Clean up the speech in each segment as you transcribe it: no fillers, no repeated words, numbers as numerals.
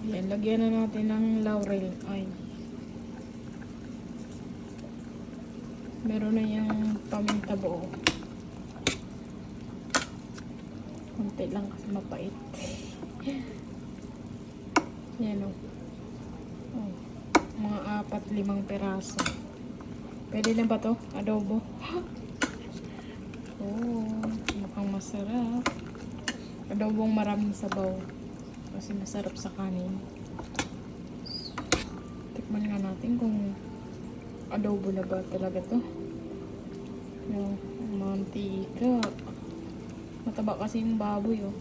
Yan, lagyan na natin ng laurel. Ay. Meron na yung paminta buo. Konti lang kasi mapait. Yan o. Oh. Mga 4-5 peraso. Pwede na ba to? Adobo. Oh, mukhang masarap. Adobong maraming sabaw. Kasi masarap sa kanin. Tikman nga natin kung adobo na ba talaga to. Yung mantika. Mataba kasi yung baboy, oh.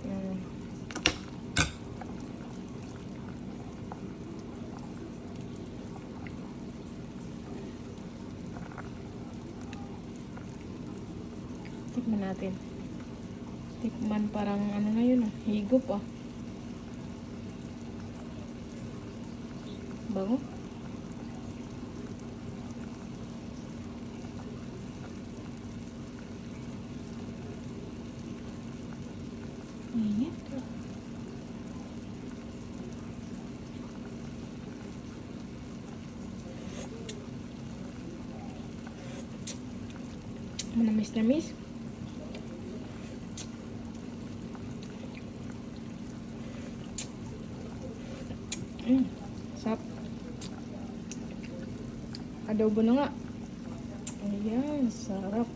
Yan. Tikman natin. Tikman parang ano na yun, oh. Higop, ah. Bango. Init. Manamis-namis. Sarap. Adobo na nga. Ayan, sarap.